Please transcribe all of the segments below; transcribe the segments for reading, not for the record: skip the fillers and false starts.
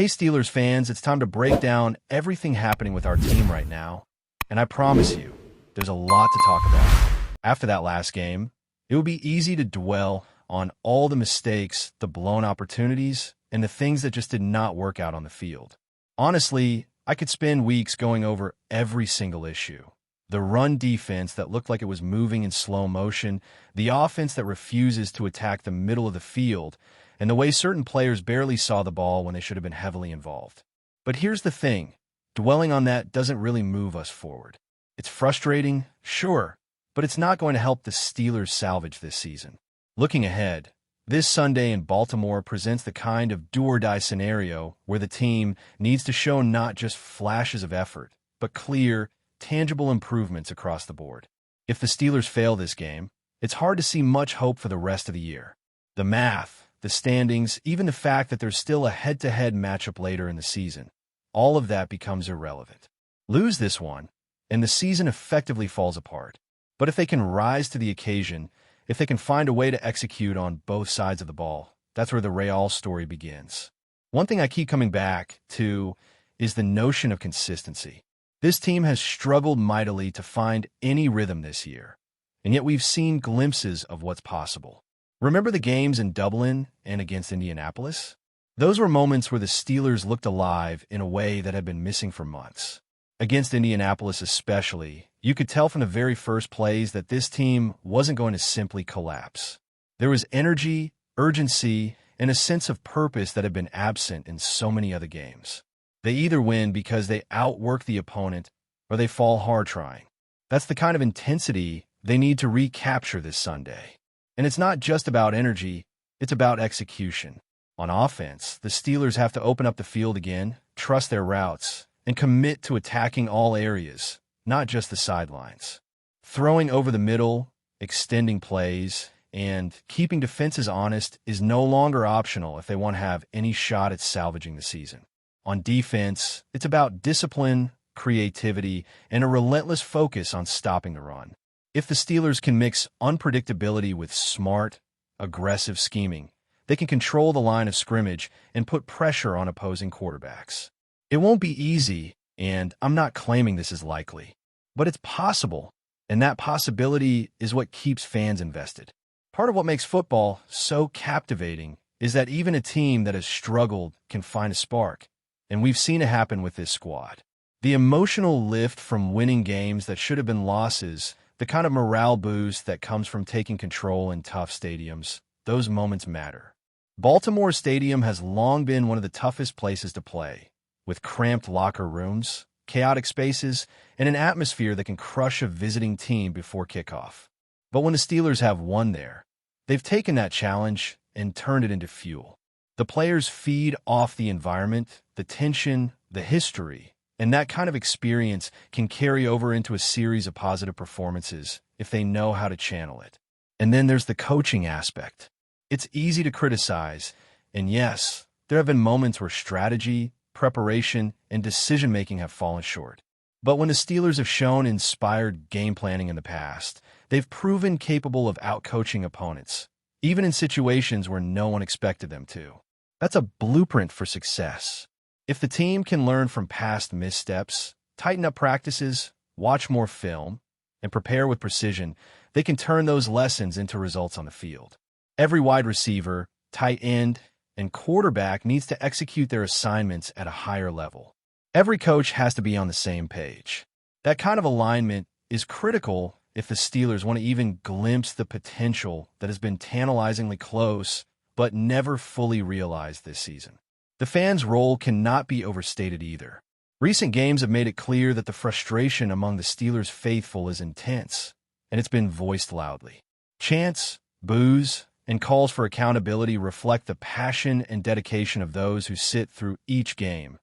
Hey Steelers fans, it's time to break down everything happening with our team right now. And I promise you, there's a lot to talk about. After that last game, it would be easy to dwell on all the mistakes, the blown opportunities, and the things that just did not work out on the field. Honestly, I could spend weeks going over every single issue. The run defense that looked like it was moving in slow motion, the offense that refuses to attack the middle of the field, and the way certain players barely saw the ball when they should have been heavily involved. But here's the thing, dwelling on that doesn't really move us forward. It's frustrating, sure, but it's not going to help the Steelers salvage this season. Looking ahead, this Sunday in Baltimore presents the kind of do-or-die scenario where the team needs to show not just flashes of effort, but clear, tangible improvements across the board. If the Steelers fail this game, it's hard to see much hope for the rest of the year. The math, the standings, even the fact that there's still a head-to-head matchup later in the season, all of that becomes irrelevant. Lose this one, and the season effectively falls apart. But if they can rise to the occasion, if they can find a way to execute on both sides of the ball, that's where the Real story begins. One thing I keep coming back to is the notion of consistency. This team has struggled mightily to find any rhythm this year, and yet we've seen glimpses of what's possible. Remember the games in Dublin and against Indianapolis? Those were moments where the Steelers looked alive in a way that had been missing for months. Against Indianapolis especially, you could tell from the very first plays that this team wasn't going to simply collapse. There was energy, urgency, and a sense of purpose that had been absent in so many other games. They either win because they outwork the opponent or they fall hard trying. That's the kind of intensity they need to recapture this Sunday. And it's not just about energy, it's about execution. On offense, the Steelers have to open up the field again, trust their routes, and commit to attacking all areas, not just the sidelines. Throwing over the middle, extending plays, and keeping defenses honest is no longer optional if they want to have any shot at salvaging the season. On defense, it's about discipline, creativity, and a relentless focus on stopping the run. If the Steelers can mix unpredictability with smart, aggressive scheming, they can control the line of scrimmage and put pressure on opposing quarterbacks. It won't be easy, and I'm not claiming this is likely, but it's possible, and that possibility is what keeps fans invested. Part of what makes football so captivating is that even a team that has struggled can find a spark, and we've seen it happen with this squad. The emotional lift from winning games that should have been losses, the kind of morale boost that comes from taking control in tough stadiums, those moments matter. Baltimore Stadium has long been one of the toughest places to play, with cramped locker rooms, chaotic spaces, and an atmosphere that can crush a visiting team before kickoff. But when the Steelers have won there, they've taken that challenge and turned it into fuel. The players feed off the environment, the tension, the history, and that kind of experience can carry over into a series of positive performances if they know how to channel it. And then there's the coaching aspect. It's easy to criticize, and yes, there have been moments where strategy, preparation, and decision-making have fallen short. But when the Steelers have shown inspired game planning in the past, they've proven capable of outcoaching opponents, even in situations where no one expected them to. That's a blueprint for success. If the team can learn from past missteps, tighten up practices, watch more film, and prepare with precision, they can turn those lessons into results on the field. Every wide receiver, tight end, and quarterback needs to execute their assignments at a higher level. Every coach has to be on the same page. That kind of alignment is critical if the Steelers want to even glimpse the potential that has been tantalizingly close but never fully realized this season. The fans' role cannot be overstated either. Recent games have made it clear that the frustration among the Steelers faithful is intense, and it's been voiced loudly. Chants, boos, and calls for accountability reflect the passion and dedication of those who sit through each game,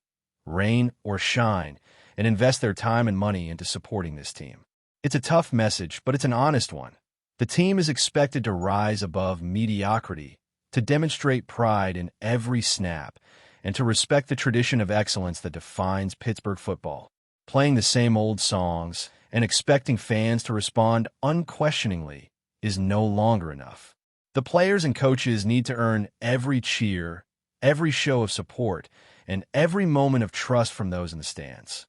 rain or shine, and invest their time and money into supporting this team. It's a tough message, but it's an honest one. The team is expected to rise above mediocrity, to demonstrate pride in every snap, and to respect the tradition of excellence that defines Pittsburgh football. Playing the same old songs and expecting fans to respond unquestioningly is no longer enough. The players and coaches need to earn every cheer, every show of support, and every moment of trust from those in the stands.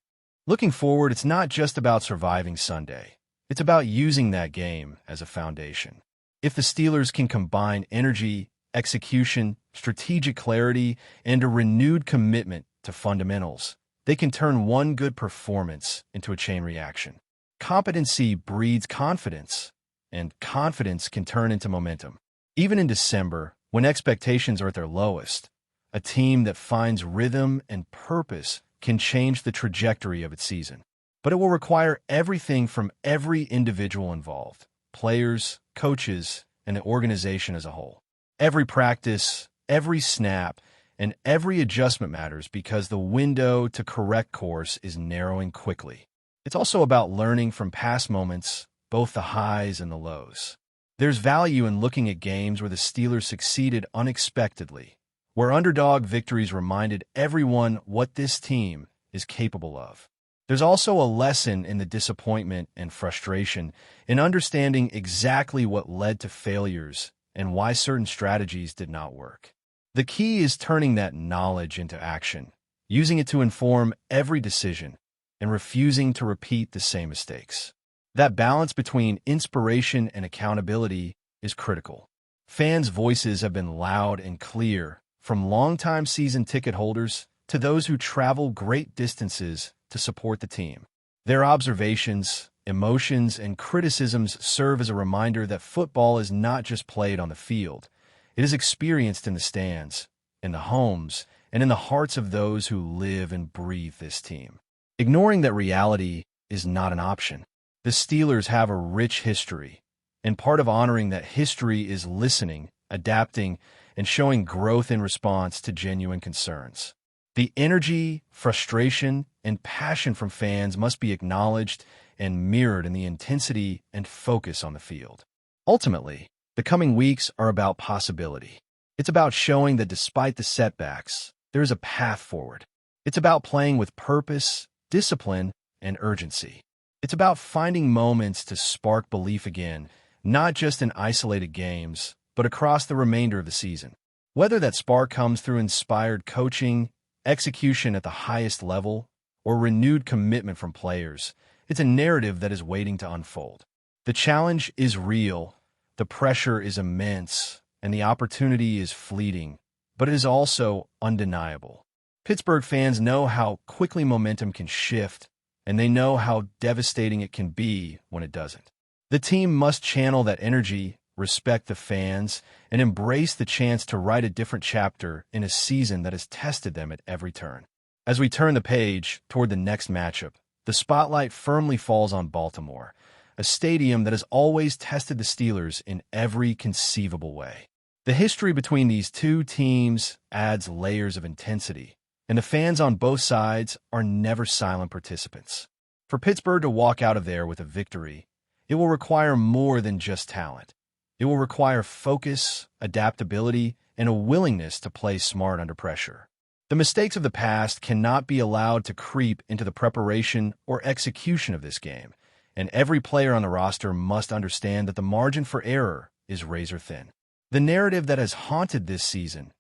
Looking forward, it's not just about surviving Sunday. It's about using that game as a foundation. If the Steelers can combine energy, execution, strategic clarity, and a renewed commitment to fundamentals, they can turn one good performance into a chain reaction. Competency breeds confidence, and confidence can turn into momentum. Even in December, when expectations are at their lowest, a team that finds rhythm and purpose can change the trajectory of its season. But it will require everything from every individual involved, players, coaches, and the organization as a whole. Every practice, every snap, and every adjustment matters because the window to correct course is narrowing quickly. It's also about learning from past moments, both the highs and the lows. There's value in looking at games where the Steelers succeeded unexpectedly, where underdog victories reminded everyone what this team is capable of. There's also a lesson in the disappointment and frustration, in understanding exactly what led to failures and why certain strategies did not work. The key is turning that knowledge into action, using it to inform every decision, and refusing to repeat the same mistakes. That balance between inspiration and accountability is critical. Fans' voices have been loud and clear, from longtime season ticket holders to those who travel great distances to support the team. Their observations, emotions, and criticisms serve as a reminder that football is not just played on the field. It is experienced in the stands, in the homes, and in the hearts of those who live and breathe this team. Ignoring that reality is not an option. The Steelers have a rich history, and part of honoring that history is listening, adapting, and showing growth in response to genuine concerns. The energy, frustration, and passion from fans must be acknowledged and mirrored in the intensity and focus on the field. Ultimately, the coming weeks are about possibility. It's about showing that despite the setbacks, there is a path forward. It's about playing with purpose, discipline, and urgency. It's about finding moments to spark belief again, not just in isolated games, but across the remainder of the season. Whether that spark comes through inspired coaching, execution at the highest level, or renewed commitment from players, it's a narrative that is waiting to unfold. The challenge is real, the pressure is immense, and the opportunity is fleeting, but it is also undeniable. Pittsburgh fans know how quickly momentum can shift, and they know how devastating it can be when it doesn't. The team must channel that energy, respect the fans, and embrace the chance to write a different chapter in a season that has tested them at every turn. As we turn the page toward the next matchup, the spotlight firmly falls on Baltimore, a stadium that has always tested the Steelers in every conceivable way. The history between these two teams adds layers of intensity, and the fans on both sides are never silent participants. For Pittsburgh to walk out of there with a victory, it will require more than just talent. It will require focus, adaptability, and a willingness to play smart under pressure. The mistakes of the past cannot be allowed to creep into the preparation or execution of this game, and every player on the roster must understand that the margin for error is razor thin. The narrative that has haunted this season,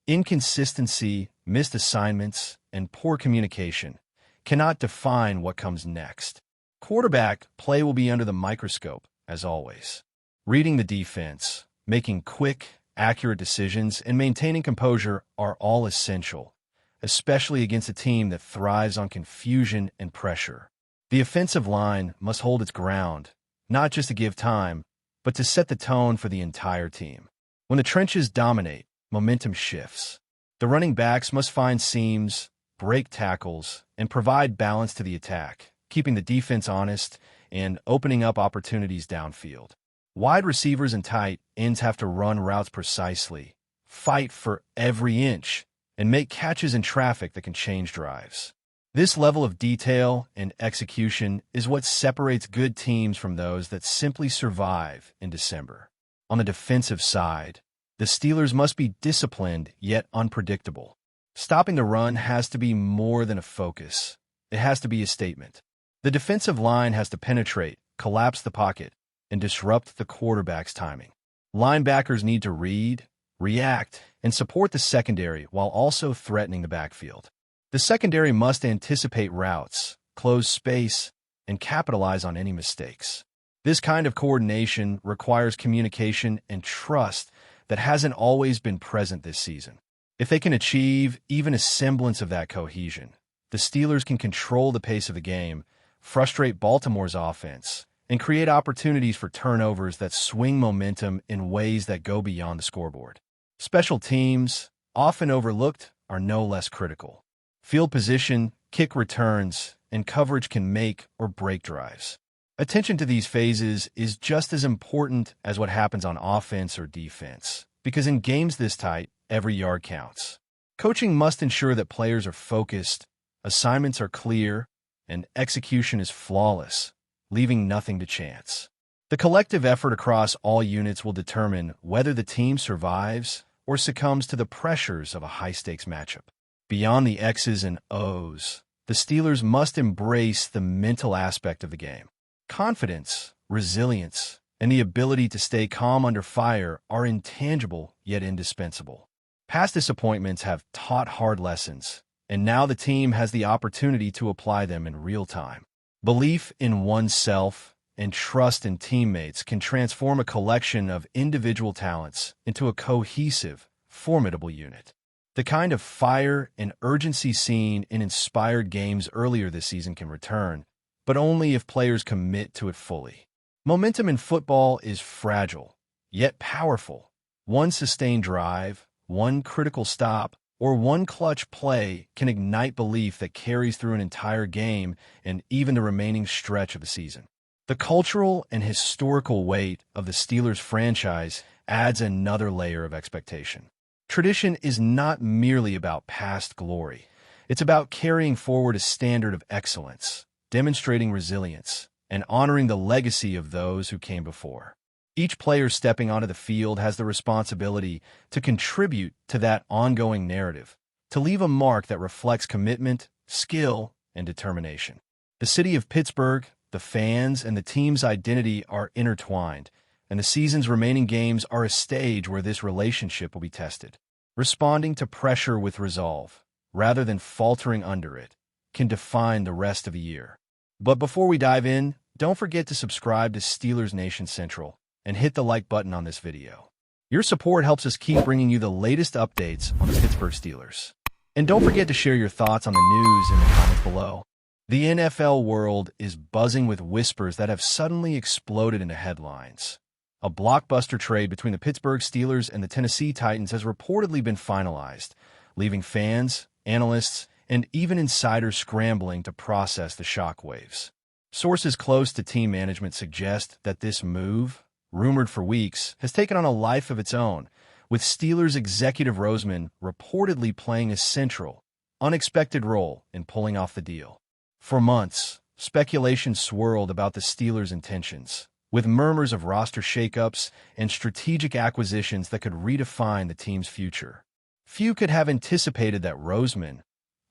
inconsistency, missed assignments, and poor communication, cannot define what comes next. Quarterback play will be under the microscope, as always. Reading the defense, making quick, accurate decisions, and maintaining composure are all essential, especially against a team that thrives on confusion and pressure. The offensive line must hold its ground, not just to give time, but to set the tone for the entire team. When the trenches dominate, momentum shifts. The running backs must find seams, break tackles, and provide balance to the attack, keeping the defense honest and opening up opportunities downfield. Wide receivers and tight ends have to run routes precisely, fight for every inch, and make catches in traffic that can change drives. This level of detail and execution is what separates good teams from those that simply survive in December. On the defensive side, the Steelers must be disciplined yet unpredictable. Stopping the run has to be more than a focus. It has to be a statement. The defensive line has to penetrate, collapse the pocket, and disrupt the quarterback's timing. Linebackers need to read, react, and support the secondary while also threatening the backfield. The secondary must anticipate routes, close space, and capitalize on any mistakes. This kind of coordination requires communication and trust that hasn't always been present this season. If they can achieve even a semblance of that cohesion, the Steelers can control the pace of the game, frustrate Baltimore's offense, and create opportunities for turnovers that swing momentum in ways that go beyond the scoreboard. Special teams, often overlooked, are no less critical. Field position, kick returns, and coverage can make or break drives. Attention to these phases is just as important as what happens on offense or defense, because in games this tight, every yard counts. Coaching must ensure that players are focused, assignments are clear, and execution is flawless, leaving nothing to chance. The collective effort across all units will determine whether the team survives or succumbs to the pressures of a high-stakes matchup. Beyond the X's and O's, the Steelers must embrace the mental aspect of the game. Confidence, resilience, and the ability to stay calm under fire are intangible yet indispensable. Past disappointments have taught hard lessons, and now the team has the opportunity to apply them in real time. Belief in oneself and trust in teammates can transform a collection of individual talents into a cohesive, formidable unit. The kind of fire and urgency seen in inspired games earlier this season can return, but only if players commit to it fully. Momentum in football is fragile, yet powerful. One sustained drive, one critical stop, or one clutch play can ignite belief that carries through an entire game and even the remaining stretch of the season. The cultural and historical weight of the Steelers franchise adds another layer of expectation. Tradition is not merely about past glory. It's about carrying forward a standard of excellence, demonstrating resilience, and honoring the legacy of those who came before. Each player stepping onto the field has the responsibility to contribute to that ongoing narrative, to leave a mark that reflects commitment, skill, and determination. The city of Pittsburgh, the fans, and the team's identity are intertwined, and the season's remaining games are a stage where this relationship will be tested. Responding to pressure with resolve, rather than faltering under it, can define the rest of the year. But before we dive in, don't forget to subscribe to Steelers Nation Central and hit the like button on this video. Your support helps us keep bringing you the latest updates on the Pittsburgh Steelers. And don't forget to share your thoughts on the news in the comments below. The NFL world is buzzing with whispers that have suddenly exploded into headlines. A blockbuster trade between the Pittsburgh Steelers and the Tennessee Titans has reportedly been finalized, leaving fans, analysts, and even insiders scrambling to process the shockwaves. Sources close to team management suggest that this move, rumored for weeks, has taken on a life of its own, with Steelers executive Roseman reportedly playing a central, unexpected role in pulling off the deal. For months, speculation swirled about the Steelers' intentions, with murmurs of roster shakeups and strategic acquisitions that could redefine the team's future. Few could have anticipated that Roseman,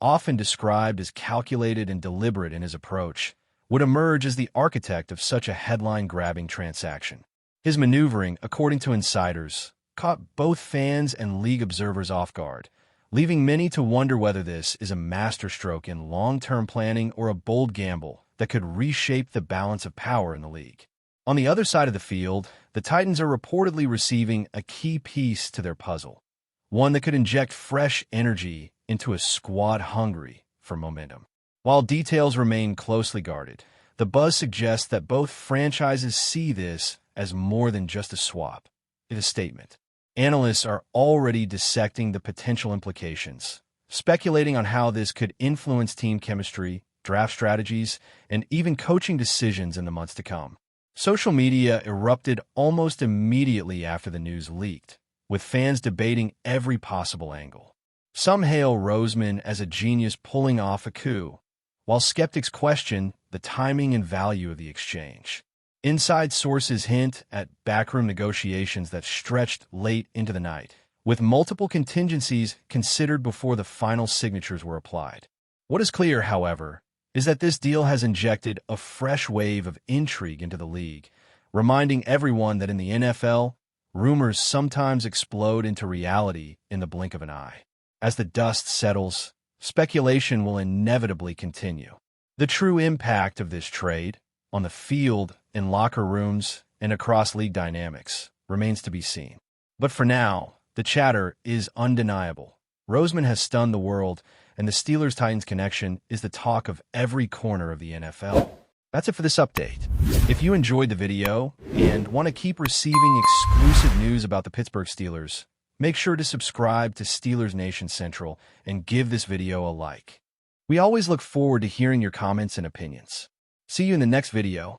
often described as calculated and deliberate in his approach, would emerge as the architect of such a headline-grabbing transaction. His maneuvering, according to insiders, caught both fans and league observers off guard, leaving many to wonder whether this is a masterstroke in long-term planning or a bold gamble that could reshape the balance of power in the league. On the other side of the field, the Titans are reportedly receiving a key piece to their puzzle, one that could inject fresh energy into a squad hungry for momentum. While details remain closely guarded, the buzz suggests that both franchises see this as more than just a swap. It's a statement. Analysts are already dissecting the potential implications, speculating on how this could influence team chemistry, draft strategies, and even coaching decisions in the months to come. Social media erupted almost immediately after the news leaked, with fans debating every possible angle. Some hail Roseman as a genius pulling off a coup, while skeptics question the timing and value of the exchange. Inside sources hint at backroom negotiations that stretched late into the night, with multiple contingencies considered before the final signatures were applied. What is clear, however, is that this deal has injected a fresh wave of intrigue into the league, reminding everyone that in the NFL, rumors sometimes explode into reality in the blink of an eye. As the dust settles, speculation will inevitably continue. The true impact of this trade on the field, in locker rooms, and across league dynamics remains to be seen. But for now, the chatter is undeniable. Roseman has stunned the world, and the Steelers-Titans connection is the talk of every corner of the NFL. That's it for this update. If you enjoyed the video and want to keep receiving exclusive news about the Pittsburgh Steelers, make sure to subscribe to Steelers Nation Central and give this video a like. We always look forward to hearing your comments and opinions. See you in the next video.